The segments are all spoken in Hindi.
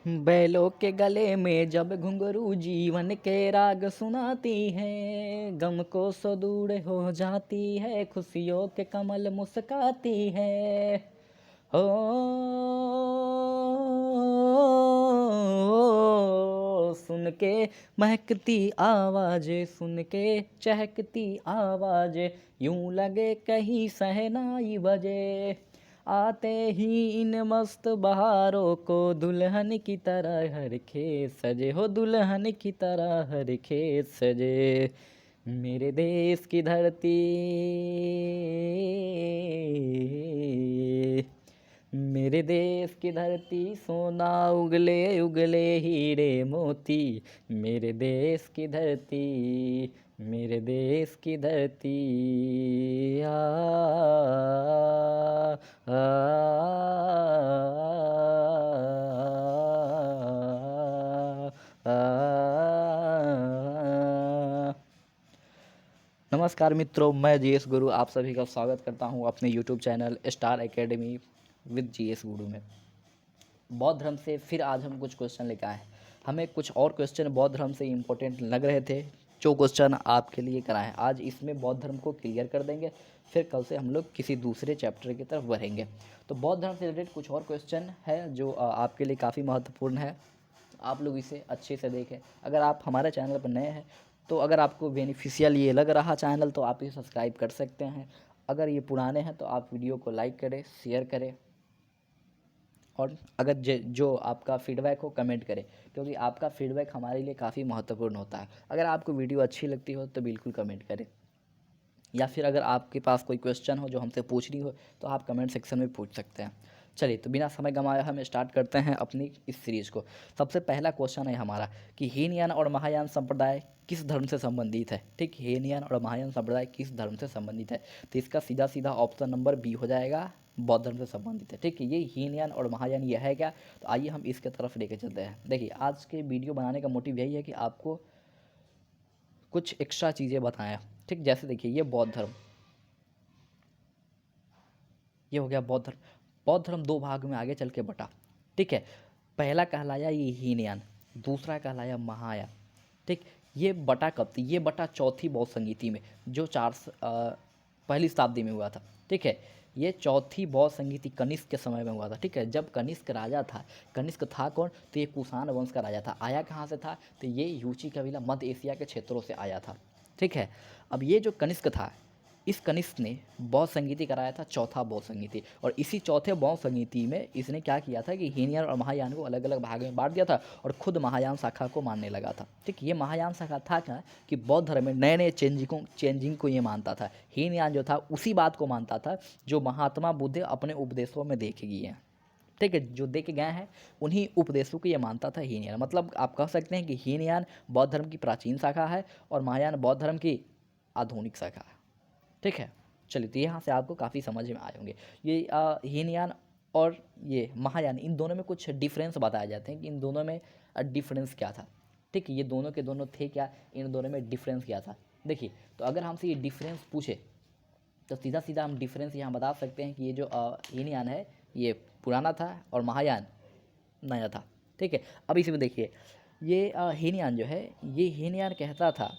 बैलों के गले में जब घुंघरू जीवन के राग सुनाती है, गम को सो दूर हो जाती है, खुशियों के कमल मुस्काती है। हो सुन के महकती आवाज़ें, सुन के चहकती आवाज़ें, यूं लगे कहीं सहनाई बजे। आते ही इन मस्त बहारों को दुल्हन की तरह हर खेत सजे, हो दुल्हन की तरह हर खेत सजे। मेरे देश की धरती, मेरे देश की धरती, सोना उगले उगले हीरे मोती। मेरे देश की धरती, मेरे देश की धरती। आ, आ, नमस्कार मित्रों, मैं जीएस गुरु आप सभी का स्वागत करता हूं अपने YouTube channel star academy with GS गुरु में। बौद्ध धर्म से फिर आज हम कुछ क्वेश्चन लेकर आए हैं। हमें कुछ और क्वेश्चन बौद्ध धर्म से इम्पोर्टेंट लग रहे थे, जो क्वेश्चन आपके लिए कराएं। आज इसमें बौद्ध धर्म को क्लियर कर देंगे, फिर कल से हम लोग किसी दूसरे चैप्टर की तरफ बढ़ेंगे। तो बौद्ध धर्म से रिलेटेड कुछ और क्वेश्चन है जो आपके लिए काफ़ी महत्वपूर्ण है। आप लोग इसे अच्छे से देखें। अगर आप हमारे चैनल पर नए हैं तो अगर आपको बेनिफिशियल ये लग रहा चैनल तो आप इसे सब्सक्राइब कर सकते हैं। अगर ये पुराने हैं तो आप वीडियो को लाइक करें, शेयर करें, और अगर जो आपका फीडबैक हो कमेंट करें, क्योंकि आपका फीडबैक हमारे लिए काफ़ी महत्वपूर्ण होता है। अगर आपको वीडियो अच्छी लगती हो तो बिल्कुल कमेंट करें, या फिर अगर आपके पास कोई क्वेश्चन हो जो हमसे पूछनी हो तो आप कमेंट सेक्शन में पूछ सकते हैं। चलिए, तो बिना समय गंवाए हम स्टार्ट करते हैं अपनी इस सीरीज़ को। सबसे पहला क्वेश्चन है हमारा कि हीनयान और महायान संप्रदाय किस धर्म से संबंधित है। ठीक, हीनयान और महायान संप्रदाय किस धर्म से संबंधित है, तो इसका सीधा सीधा ऑप्शन नंबर बी हो जाएगा, बौद्ध धर्म से संबंधित है। ठीक है, ये हीनयान और महायान यह है क्या, तो आइए हम इसके तरफ लेके चलते हैं। देखिए, आज के वीडियो बनाने का मोटिव यही है कि आपको कुछ एक्स्ट्रा चीज़ें बताएं। ठीक, जैसे देखिए ये बौद्ध धर्म, ये हो गया बौद्ध धर्म। बौद्ध धर्म दो भाग में आगे चल के बटा। ठीक है, पहला कहलाया ये हीनयान, दूसरा कहलाया महायान। ठीक, ये बटा कब थी, ये बटा चौथी बौद्ध संगीति में, जो पहली शताब्दी में हुआ था। ठीक है, ये चौथी बौद्ध संगीति कनिष्क के समय में हुआ था। ठीक है, जब कनिष्क राजा था, कनिष्क था कौन, तो ये कुषाण वंश का राजा था। आया कहाँ से था, तो ये यूची कबीला मध्य एशिया के क्षेत्रों से आया था। ठीक है, अब ये जो कनिष्क था, इस कनिष्क ने बौद्ध संगीति कराया था, चौथा बौद्ध संगीति। और इसी चौथे बौद्ध संगीति में इसने क्या किया था कि हीनयान और महायान को अलग अलग भाग में बांट दिया था और खुद महायान शाखा को मानने लगा था। ठीक, ये महायान शाखा था क्या कि बौद्ध धर्म में नए नए चेंजिंग को ये मानता था। हीनयान जो था उसी बात को मानता था जो महात्मा बुद्ध अपने उपदेशों में देख गए हैं। ठीक है, जो देख गए हैं उन्हीं उपदेशों को ये मानता था हीनयान। मतलब आप कह सकते हैं कि हीनयान बौद्ध धर्म की प्राचीन शाखा है और महायान बौद्ध धर्म की आधुनिक शाखा है। ठीक है, चलिए, तो यहाँ से आपको काफ़ी समझ में आए होंगे। ये हीनयान और ये महायान, इन दोनों में कुछ डिफरेंस बताए जाते हैं कि इन दोनों में डिफरेंस क्या था। ठीक है, ये दोनों के दोनों थे क्या, इन दोनों में डिफरेंस क्या था। देखिए, तो अगर हमसे ये डिफरेंस पूछे तो सीधा सीधा हम डिफरेंस यहाँ बता सकते हैं कि ये जो हीनयान है ये पुराना था और महायान नया था। ठीक है, अब इसी में देखिए, ये हीनयान जो है, ये हीनयान कहता था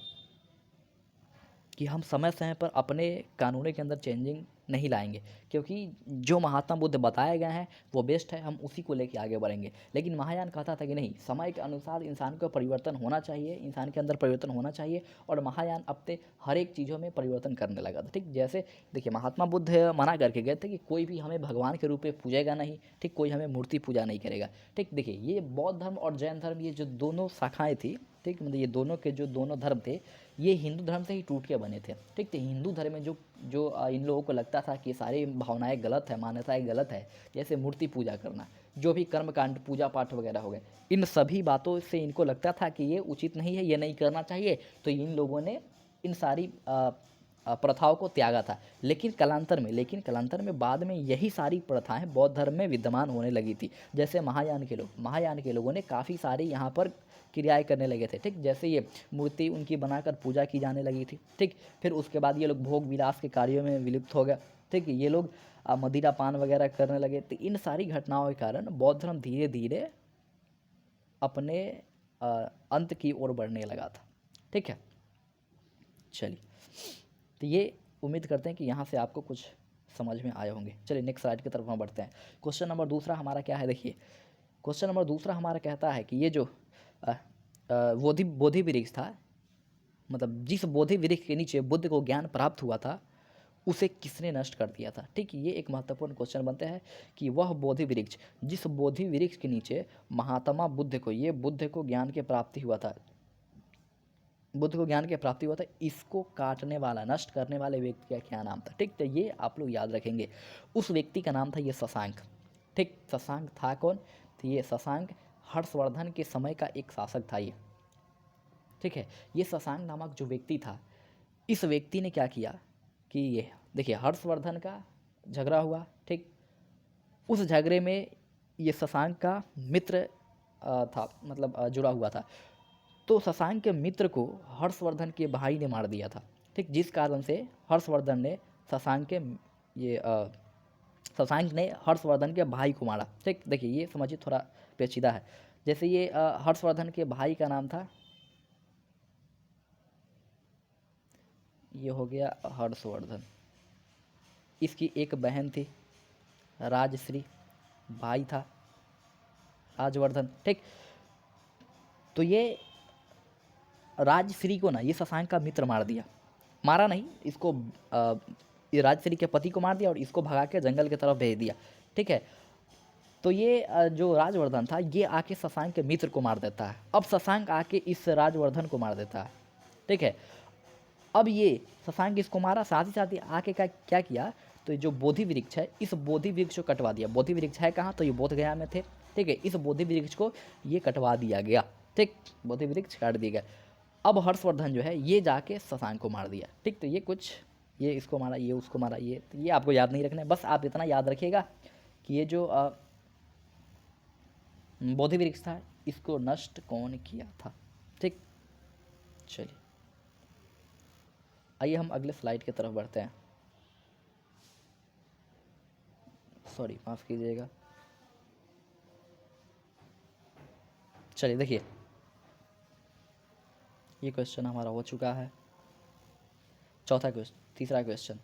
कि हम समय समय पर अपने कानूनों के अंदर चेंजिंग नहीं लाएंगे, क्योंकि जो महात्मा बुद्ध बताए गए हैं वो बेस्ट है, हम उसी को लेके आगे बढ़ेंगे। लेकिन महायान कहता था कि नहीं, समय के अनुसार इंसान को परिवर्तन होना चाहिए, इंसान के अंदर परिवर्तन होना चाहिए। और महायान अपने हर एक चीज़ों में परिवर्तन करने लगा था। ठीक, जैसे देखिए, महात्मा बुद्ध मना करके गए थे कि कोई भी हमें भगवान के रूप में पूजेगा नहीं। ठीक, कोई हमें मूर्ति पूजा नहीं करेगा। ठीक, देखिए, ये बौद्ध धर्म और जैन धर्म, ये जो दोनों शाखाएँ थी, ठीक, मतलब ये दोनों के जो दोनों धर्म थे, ये हिंदू धर्म से ही टूट के बने थे। ठीक, तो हिंदू धर्म में जो जो इन लोगों को लगता था कि सारी भावनाएं गलत है, मान्यताएं गलत है, जैसे मूर्ति पूजा करना, जो भी कर्मकांड पूजा पाठ वगैरह हो गए, इन सभी बातों से इनको लगता था कि ये उचित नहीं है, ये नहीं करना चाहिए। तो इन लोगों ने इन सारी प्रथाओं को त्यागा था। लेकिन कलांतर में बाद में यही सारी प्रथाएं बौद्ध धर्म में विद्यमान होने लगी थी। जैसे महायान के लोगों ने काफ़ी सारी यहाँ पर क्रियाएं करने लगे थे। ठीक, जैसे ये मूर्ति उनकी बनाकर पूजा की जाने लगी थी। ठीक, फिर उसके बाद ये लोग भोग विलास के कार्यों में विलुप्त हो गया। ठीक, ये लोग मदिरा पान वगैरह करने लगे। तो इन सारी घटनाओं के कारण बौद्ध धर्म धीरे धीरे अपने अंत की ओर बढ़ने लगा था। ठीक है, चलिए, तो ये उम्मीद करते हैं कि यहाँ से आपको कुछ समझ में आए होंगे। चलिए नेक्स्ट स्लाइड की तरफ हम बढ़ते हैं। क्वेश्चन नंबर दूसरा हमारा क्या है, देखिए क्वेश्चन नंबर दूसरा हमारा कहता है कि ये जो बोधि वृक्ष था, मतलब जिस बोधि वृक्ष के नीचे बुद्ध को ज्ञान प्राप्त हुआ था, उसे किसने नष्ट कर दिया था। ठीक, ये एक महत्वपूर्ण क्वेश्चन बनते हैं कि वह बोधि वृक्ष, जिस बोधि वृक्ष के नीचे महात्मा बुद्ध को, ये बुद्ध को ज्ञान की प्राप्ति हुआ था, बुद्ध को ज्ञान की प्राप्ति हुआ था, इसको काटने वाला, नष्ट करने वाले व्यक्ति का क्या नाम था। ठीक, तो ये आप लोग याद रखेंगे। उस व्यक्ति का नाम था ये शशांक। ठीक, शशांक था कौन, तो ये शशांक हर्षवर्धन के समय का एक शासक था ये। ठीक है, ये शशांक नामक जो व्यक्ति था, इस व्यक्ति ने क्या किया कि ये देखिए हर्षवर्धन का झगड़ा हुआ। ठीक, उस झगड़े में ये शशांक का मित्र था, मतलब जुड़ा हुआ था। तो शशांक के मित्र को हर्षवर्धन के भाई ने मार दिया था। ठीक, जिस कारण से हर्षवर्धन ने शशांक के ये शशांक ने हर्षवर्धन के भाई को मारा। ठीक, देखिए ये समझिए, थोड़ा पेचीदा है। जैसे ये हर्षवर्धन के भाई का नाम था, ये हो गया हर्षवर्धन, इसकी एक बहन थी राजश्री, भाई था राजवर्धन। ठीक, तो ये राजश्री को ना ये शशांक का मित्र मार दिया, मारा नहीं इसको, ये राजश्री के पति को मार दिया और इसको भगा के जंगल की तरफ भेज दिया। ठीक है, तो ये जो राजवर्धन था, ये आके शशांक के मित्र को मार देता है। अब शशांक आके इस राजवर्धन को मार देता है। ठीक है, अब ये शशांक इसको मारा, साथ ही आके क्या किया, तो ये जो बोधि वृक्ष है, इस बोधि वृक्ष को कटवा दिया। बोधि वृक्ष है कहाँ, तो ये बोध गया में थे। ठीक है, इस बोधि वृक्ष को ये कटवा दिया गया। ठीक, बोधि वृक्ष काट दिया गया। अब हर्षवर्धन जो है ये जाके शशांक को मार दिया। ठीक, तो ये कुछ, ये इसको मारा, ये उसको मारा, ये आपको याद नहीं रखना है, बस आप इतना याद रखिएगा कि ये जो बोधि वृक्ष था, इसको नष्ट कौन किया था। ठीक, चलिए आइए हम अगले स्लाइड की तरफ बढ़ते हैं। सॉरी, माफ़ कीजिएगा। चलिए देखिए, ये क्वेश्चन हमारा हो चुका है। चौथा क्वेश्चन, तीसरा क्वेश्चन,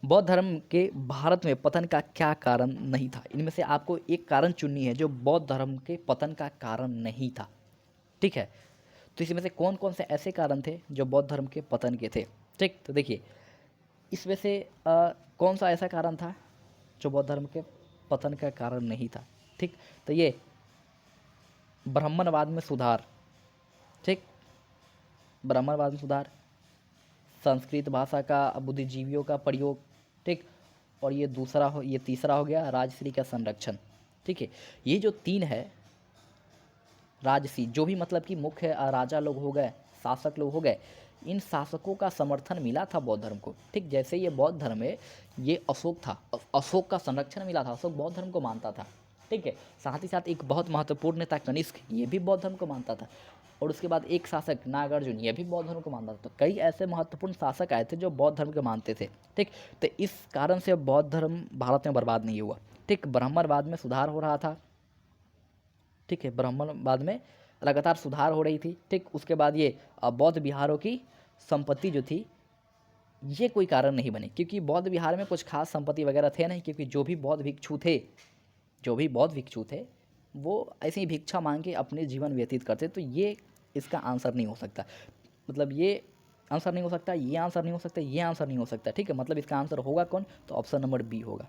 बौद्ध धर्म के भारत में पतन का क्या कारण नहीं था। इनमें से आपको एक कारण चुननी है जो बौद्ध धर्म के पतन का कारण नहीं था। ठीक है, तो इसमें से कौन कौन से ऐसे कारण थे जो बौद्ध धर्म के पतन के थे। ठीक, तो देखिए इसमें से कौन सा ऐसा कारण था जो बौद्ध धर्म के पतन का कारण नहीं था। ठीक, तो ये ब्राह्मणवाद में सुधार। ठीक, ब्राह्मणवाद में सुधार, संस्कृत भाषा का बुद्धिजीवियों का प्रयोग। ठीक, और ये तीसरा हो गया राजश्री का संरक्षण। ठीक है, ये जो तीन है, राजसी जो भी मतलब कि मुख्य राजा लोग हो गए, शासक लोग हो गए, इन शासकों का समर्थन मिला था बौद्ध धर्म को। ठीक, जैसे ये बौद्ध धर्म है, ये अशोक था, अशोक का संरक्षण मिला था, अशोक बौद्ध धर्म को मानता था। ठीक है, साथ ही साथ एक बहुत महत्वपूर्ण नेता कनिष्क, ये भी बौद्ध धर्म को मानता था, और उसके बाद एक शासक नागार्जुन, ये भी बौद्ध धर्म को मानता था। तो कई ऐसे महत्वपूर्ण शासक आए थे जो बौद्ध धर्म को मानते थे। ठीक, तो इस कारण से बौद्ध धर्म भारत में बर्बाद नहीं हुआ। ठीक, ब्राह्मणवाद में सुधार हो रहा था। ठीक है, ब्राह्मणवाद में लगातार सुधार हो रही थी। ठीक, उसके बाद ये बौद्ध विहारों की संपत्ति जो थी, ये कोई कारण नहीं बनी, क्योंकि बौद्ध विहार में कुछ खास संपत्ति वगैरह थे नहीं, क्योंकि जो भी बौद्ध भिक्षु थे वो ऐसे ही भिक्षा मांग के अपने जीवन व्यतीत करते। तो ये इसका आंसर नहीं हो सकता, मतलब ये आंसर नहीं हो सकता, ये आंसर नहीं हो सकता, ये आंसर नहीं हो सकता। ठीक है, मतलब इसका आंसर होगा कौन, तो ऑप्शन नंबर बी होगा।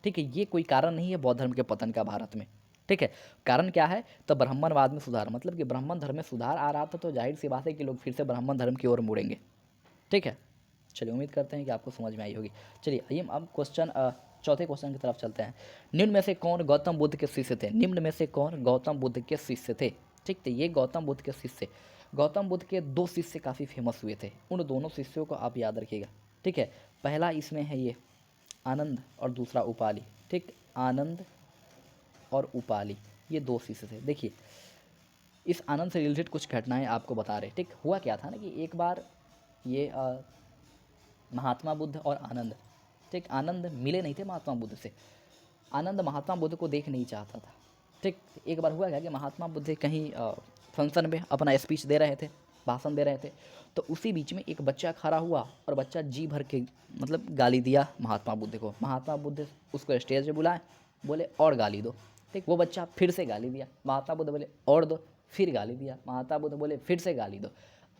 ठीक है, ये कोई कारण नहीं है बौद्ध धर्म के पतन का भारत में। ठीक है, कारण क्या है, तो ब्राह्मणवाद में सुधार, मतलब कि ब्राह्मण धर्म में सुधार आ रहा था, तो जाहिर सी बात है कि लोग फिर से ब्राह्मण धर्म की ओर मुड़ेंगे। ठीक है, चलिए उम्मीद करते हैं कि आपको समझ में आई होगी। चलिए आइए अब चौथे क्वेश्चन की तरफ चलते हैं। निम्न में से कौन गौतम बुद्ध के शिष्य थे। निम्न में से कौन गौतम बुद्ध के शिष्य थे। ठीक, तो ये गौतम बुद्ध के शिष्य, गौतम बुद्ध के दो शिष्य काफ़ी फेमस हुए थे, उन दोनों शिष्यों को आप याद रखिएगा। ठीक है, पहला इसमें है ये आनंद और दूसरा उपाली। ठीक, आनंद और उपाली, ये दो शिष्य थे। देखिए इस आनंद से रिलेटेड कुछ घटनाएं आपको बता रहे। ठीक, हुआ क्या था ना कि एक बार ये महात्मा बुद्ध और आनंद, ठीक, आनंद मिले नहीं थे महात्मा बुद्ध से। आनंद महात्मा बुद्ध को देख नहीं चाहता था। ठीक, एक बार हुआ क्या कि महात्मा बुद्ध कहीं फंक्शन में अपना स्पीच दे रहे थे, भाषण दे रहे थे, तो उसी बीच में एक बच्चा खड़ा हुआ और बच्चा जी भर के मतलब गाली दिया महात्मा बुद्ध को। महात्मा बुद्ध उसको स्टेज पे बुलाए, बोले और गाली दो। ठीक, वो बच्चा फिर से गाली दिया, महात्मा बुद्ध बोले और दो, फिर गाली दिया, महात्मा बुद्ध बोले फिर से गाली दो।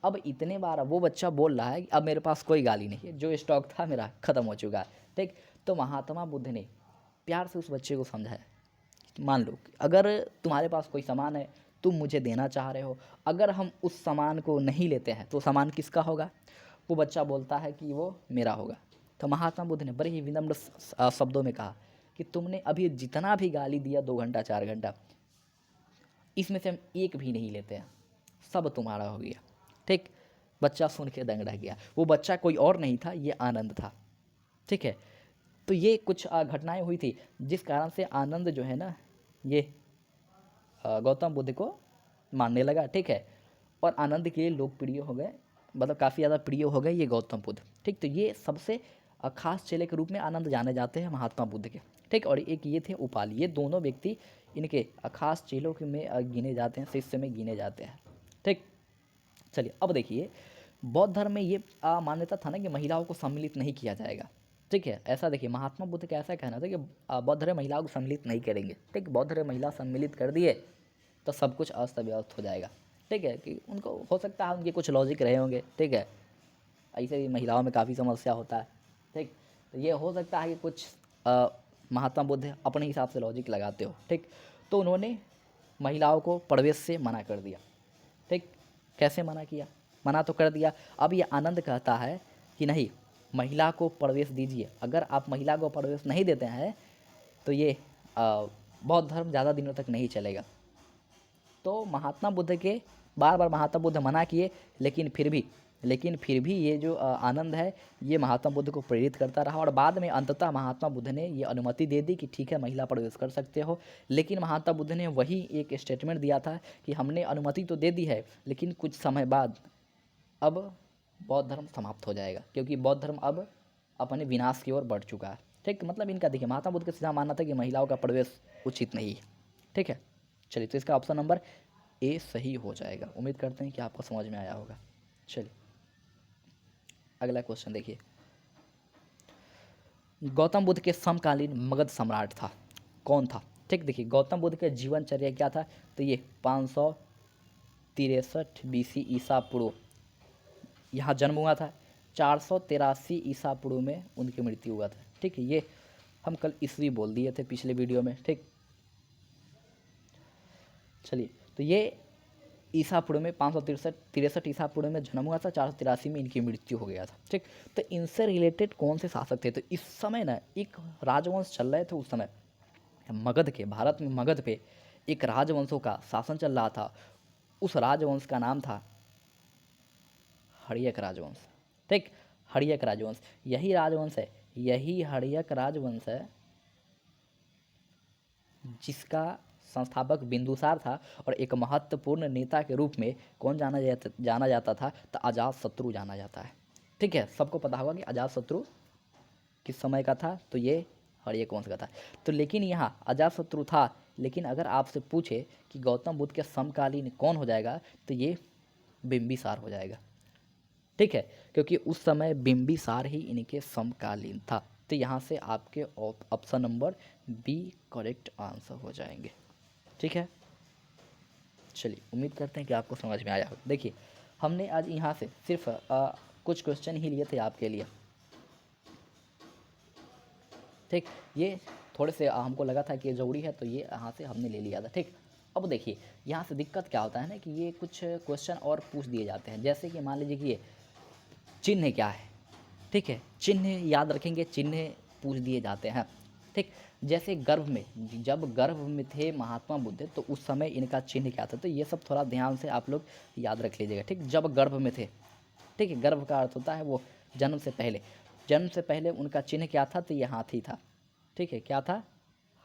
अब इतने बार वो बच्चा बोल रहा है कि अब मेरे पास कोई गाली नहीं है, जो स्टॉक था मेरा ख़त्म हो चुका है। ठीक, तो महात्मा बुद्ध ने प्यार से उस बच्चे को समझाया, मान लो अगर तुम्हारे पास कोई सामान है, तुम मुझे देना चाह रहे हो, अगर हम उस सामान को नहीं लेते हैं तो सामान किसका होगा? वो बच्चा बोलता है कि वो मेरा होगा। तो महात्मा बुद्ध ने बड़े ही विनम्र शब्दों में कहा कि तुमने अभी जितना भी गाली दिया 2 घंटा 4 घंटा, इसमें से हम एक भी नहीं लेते हैं, सब तुम्हारा हो गया। ठीक, बच्चा सुन के दंग रह गया। वो बच्चा कोई और नहीं था, ये आनंद था। ठीक है, तो ये कुछ घटनाएं हुई थी जिस कारण से आनंद जो है ना, ये गौतम बुद्ध को मानने लगा। ठीक है, और आनंद के लिए लोकप्रिय हो गए, मतलब काफ़ी ज़्यादा प्रिय हो गए ये गौतम बुद्ध। ठीक, तो ये सबसे खास चेले के रूप में आनंद जाने जाते हैं महात्मा बुद्ध के। ठीक, और एक ये थे उपाली, ये दोनों व्यक्ति इनके खास चेलों के में गिने जाते हैं, शिष्य में गिने जाते हैं। ठीक, चलिए अब देखिए, बौद्ध धर्म में ये मान्यता था ना कि महिलाओं को सम्मिलित नहीं किया जाएगा। ठीक है, ऐसा देखिए महात्मा बुद्ध का ऐसा कहना था कि बौद्ध धर्म महिलाओं को सम्मिलित नहीं करेंगे। ठीक, बौद्ध धर्म महिला सम्मिलित कर दिए तो सब कुछ अस्त व्यस्त हो जाएगा। ठीक है, कि उनको हो सकता है उनके कुछ लॉजिक रहे होंगे। ठीक है, ऐसे भी महिलाओं में काफ़ी समस्या होता है। ठीक, तो ये हो सकता है कि कुछ महात्मा बुद्ध अपने हिसाब से लॉजिक लगाते हो। ठीक, तो उन्होंने महिलाओं को प्रवेश से मना कर दिया। ठीक, कैसे मना किया? मना तो कर दिया, अब ये आनंद कहता है कि नहीं, महिला को प्रवेश दीजिए। अगर आप महिला को प्रवेश नहीं देते हैं तो ये बौद्ध धर्म ज़्यादा दिनों तक नहीं चलेगा। तो महात्मा बुद्ध के बार बार महात्मा बुद्ध मना किए, लेकिन फिर भी ये जो आनंद है ये महात्मा बुद्ध को प्रेरित करता रहा, और बाद में अंततः महात्मा बुद्ध ने ये अनुमति दे दी कि ठीक है, महिला प्रवेश कर सकते हो। लेकिन महात्मा बुद्ध ने वही एक स्टेटमेंट दिया था कि हमने अनुमति तो दे दी है, लेकिन कुछ समय बाद अब बौद्ध धर्म समाप्त हो जाएगा, क्योंकि बौद्ध धर्म अब अपने विनाश की ओर बढ़ चुका है। ठीक, मतलब इनका देखिए महात्मा बुद्ध का सीधा मानना था कि महिलाओं का प्रवेश उचित नहीं है। ठीक है, चलिए, तो इसका ऑप्शन नंबर ए सही हो जाएगा। उम्मीद करते हैं कि आपको समझ में आया होगा। चलिए अगला क्वेश्चन देखिए, गौतम बुद्ध के समकालीन मगध सम्राट था कौन था? ठीक, देखिए गौतम बुद्ध के जीवनचर्या क्या था, तो ये 563 BC ईसा पूर्व यहाँ जन्म हुआ था, 483 ईसा पूर्व में उनकी मृत्यु हुआ था। ठीक है, ये हम कल ईस्वी बोल दिए थे पिछले वीडियो में। ठीक, चलिए, तो ये ईसा पूर्व में 563 ईसा पूर्व में जन्म हुआ था, 483 में इनकी मृत्यु हो गया था। ठीक, तो इनसे रिलेटेड कौन से शासक थे? तो इस समय ना एक राजवंश चल रहे थे उस समय मगध के, भारत में मगध पे एक राजवंशों का शासन चल रहा था। उस राजवंश का नाम था हड़यक राजवंश। ठीक, हड़यक राजवंश, यही हड़यक राजवंश है जिसका संस्थापक बिंदुसार था, और एक महत्वपूर्ण नेता के रूप में कौन जाना जाता था? तो अजातशत्रु जाना जाता है। ठीक है, सबको पता होगा कि अजातशत्रु किस समय का था, तो ये हड़यक वंश का था। तो लेकिन यहाँ अजातशत्रु था, लेकिन अगर आपसे पूछे कि गौतम बुद्ध के समकालीन कौन हो जाएगा, तो ये बिंबिसार हो जाएगा। ठीक है, क्योंकि उस समय बिंबिसार ही इनके समकालीन था। तो यहाँ से आपके option number B correct answer हो जाएंगे। ठीक है, चलिए उम्मीद करते हैं कि आपको समझ में आया हो। देखिए हमने आज यहाँ से सिर्फ कुछ क्वेश्चन ही लिए थे आपके लिए। ठीक, ये थोड़े से हमको लगा था कि ये ज़रूरी है, तो ये यहाँ से हमने ले लिया था। ठीक, अब देखिए यहाँ से दिक्कत क्या होता है ना कि ये कुछ क्वेश्चन और पूछ दिए जाते हैं, जैसे कि मान लीजिए कि ये चिन्ह क्या है। ठीक है, चिन्ह याद रखेंगे, चिन्ह पूछ दिए जाते हैं। ठीक, जैसे गर्भ में, जब गर्भ में थे महात्मा बुद्ध तो उस समय इनका चिन्ह क्या था, तो ये सब थोड़ा ध्यान से आप लोग याद रख लीजिएगा। ठीक, जब गर्भ में थे। ठीक है, गर्भ का अर्थ होता है वो जन्म से पहले उनका चिन्ह क्या था, तो ये हाथी था। ठीक है, क्या था?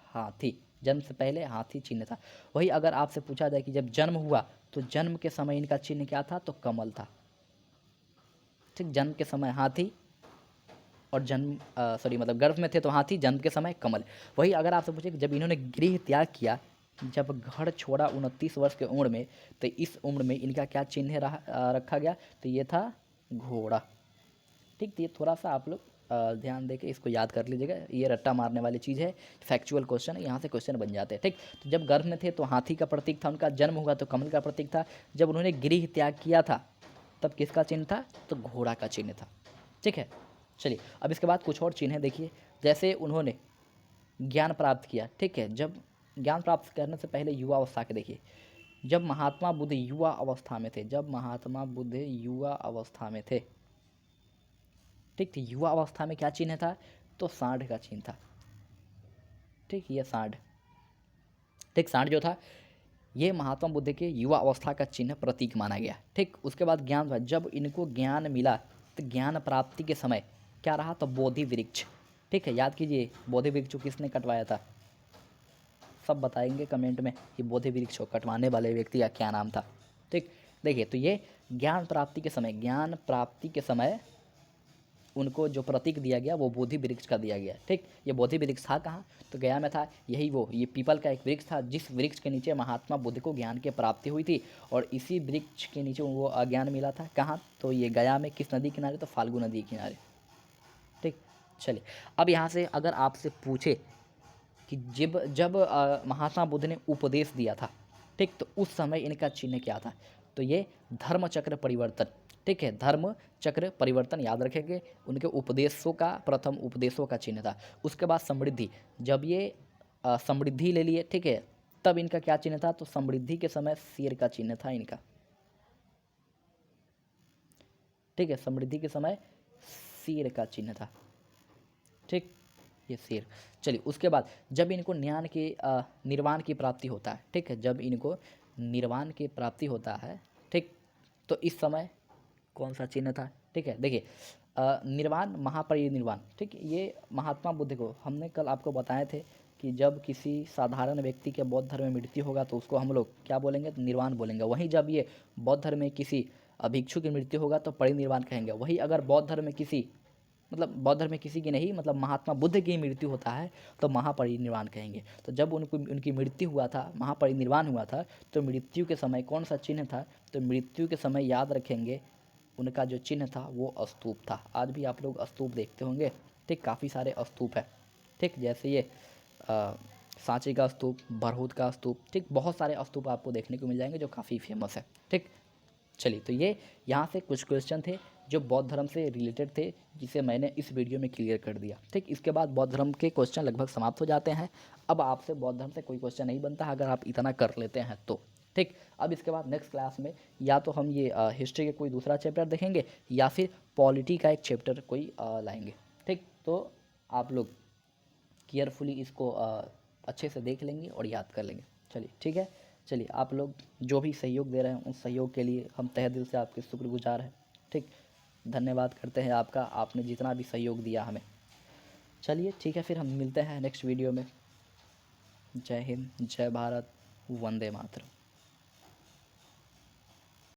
हाथी। जन्म से पहले हाथी चिन्ह था। वही अगर आपसे पूछा जाए कि जब जन्म हुआ तो जन्म के समय इनका चिन्ह क्या था, तो कमल था। ठीक, जन्म के समय हाथी और मतलब गर्भ में थे तो हाथी, जन्म के समय कमल। वही अगर आपसे पूछे कि जब इन्होंने गृह त्याग किया जब घर छोड़ा 29 वर्ष की उम्र में, तो इस उम्र में इनका क्या चिन्ह रखा गया, तो ये था घोड़ा। ठीक, तो ये थोड़ा सा आप लोग ध्यान दे के इसको याद कर लीजिएगा, ये रट्टा मारने वाली चीज़ है, फैक्चुअल क्वेश्चन है, यहाँ से क्वेश्चन बन जाते हैं। ठीक, तो जब गर्भ में थे तो हाथी का प्रतीक था, उनका जन्म हुआ तो कमल का प्रतीक था, जब उन्होंने गृह त्याग किया था तब किसका चिन्ह था, तो घोड़ा का चिन्ह था। ठीक है, चलिए अब इसके बाद कुछ और चिन्ह देखिए, जैसे उन्होंने ज्ञान प्राप्त किया। ठीक है, जब ज्ञान प्राप्त करने से पहले युवा अवस्था के देखिए, जब महात्मा बुद्ध युवा अवस्था में थे, जब महात्मा बुद्ध युवा अवस्था में थे, ठीक, तो युवा अवस्था में क्या चिन्ह था, तो सांड का चिन्ह था। ठीक, ये सांड, ठीक, सांड जो था ये महात्मा बुद्ध के युवा अवस्था का चिन्ह प्रतीक माना गया। ठीक, उसके बाद ज्ञान था, जब इनको ज्ञान मिला तो ज्ञान प्राप्ति के समय क्या रहा, तो बोधि वृक्ष। ठीक है, याद कीजिए बोधि वृक्ष को किसने कटवाया था, सब बताएंगे कमेंट में कि बोधि वृक्ष को कटवाने वाले व्यक्ति का क्या नाम था। ठीक, देखिए तो ये ज्ञान प्राप्ति के समय, ज्ञान प्राप्ति के समय उनको जो प्रतीक दिया गया वो बोधि वृक्ष का दिया गया। ठीक, ये बोधि वृक्ष था कहाँ, तो गया में था, यही वो ये पीपल का एक वृक्ष था जिस वृक्ष के नीचे महात्मा बुद्ध को ज्ञान की प्राप्ति हुई थी, और इसी वृक्ष के नीचे वो अज्ञान मिला था। कहाँ, तो ये गया में, किस नदी किनारे, तो फाल्गु नदी किनारे। ठीक, चलिए अब यहाँ से अगर आपसे पूछे कि जब जब महात्मा बुद्ध ने उपदेश दिया था, ठीक, तो उस समय इनका चिन्ह क्या था, तो ये धर्म चक्र परिवर्तन। ठीक है, धर्म चक्र परिवर्तन याद रखेंगे, उनके उपदेशों का, प्रथम उपदेशों का चिन्ह था। उसके बाद समृद्धि, जब ये समृद्धि ले लिए, ठीक है, तब इनका क्या चिन्ह था, तो समृद्धि के समय शेर का चिन्ह था इनका। ठीक है, समृद्धि के समय शेर का चिन्ह था। ठीक, ये शेर। चलिए उसके बाद जब इनको ज्ञान के निर्वाण की प्राप्ति होता है, ठीक है, जब इनको निर्वाण की प्राप्ति होता है, ठीक, तो इस समय कौन सा चिन्ह था। ठीक है, देखिए निर्वाण, महापरिनिर्वाण। ठीक, ये महात्मा बुद्ध को हमने कल आपको बताए थे कि जब किसी साधारण व्यक्ति के बौद्ध धर्म में मृत्यु होगा तो उसको हम लोग क्या बोलेंगे, तो निर्वाण बोलेंगे। वहीं जब ये बौद्ध धर्म में किसी भिक्षु की मृत्यु होगा तो परिनिर्वाण कहेंगे। वही अगर बौद्ध धर्म में किसी, मतलब बौद्ध धर्म में किसी की नहीं, मतलब महात्मा बुद्ध की मृत्यु होता है तो महापरिनिर्वाण कहेंगे। तो जब उनकी मृत्यु हुआ था, महापरिनिर्वाण हुआ था, तो मृत्यु के समय कौन सा चिन्ह था, तो मृत्यु के समय याद रखेंगे उनका जो चिन्ह था वो स्तूप था। आज भी आप लोग स्तूप देखते होंगे। ठीक, काफ़ी सारे स्तूप है। ठीक, जैसे ये सांची का स्तूप, बरहूत का स्तूप, ठीक, बहुत सारे स्तूप आपको देखने को मिल जाएंगे जो काफ़ी फेमस है। ठीक, चलिए तो ये यहाँ से कुछ क्वेश्चन थे जो बौद्ध धर्म से रिलेटेड थे, जिसे मैंने इस वीडियो में क्लियर कर दिया। ठीक, इसके बाद बौद्ध धर्म के क्वेश्चन लगभग समाप्त हो जाते हैं। अब आपसे बौद्ध धर्म से कोई क्वेश्चन नहीं बनता अगर आप इतना कर लेते हैं तो। ठीक, अब इसके बाद नेक्स्ट क्लास में या तो हम ये हिस्ट्री के कोई दूसरा चैप्टर देखेंगे या फिर पॉलिटी का एक चैप्टर कोई लाएंगे। ठीक, तो आप लोग केयरफुली इसको अच्छे से देख लेंगे और याद कर लेंगे। चलिए ठीक है, चलिए आप लोग जो भी सहयोग दे रहे हैं उस सहयोग के लिए हम तहे दिल से आपके शुक्रगुजार हैं। ठीक, धन्यवाद करते हैं आपका, आपने जितना भी सहयोग दिया हमें। चलिए ठीक है, फिर हम मिलते हैं नेक्स्ट वीडियो में। जय हिंद, जय भारत, वंदे मातरम।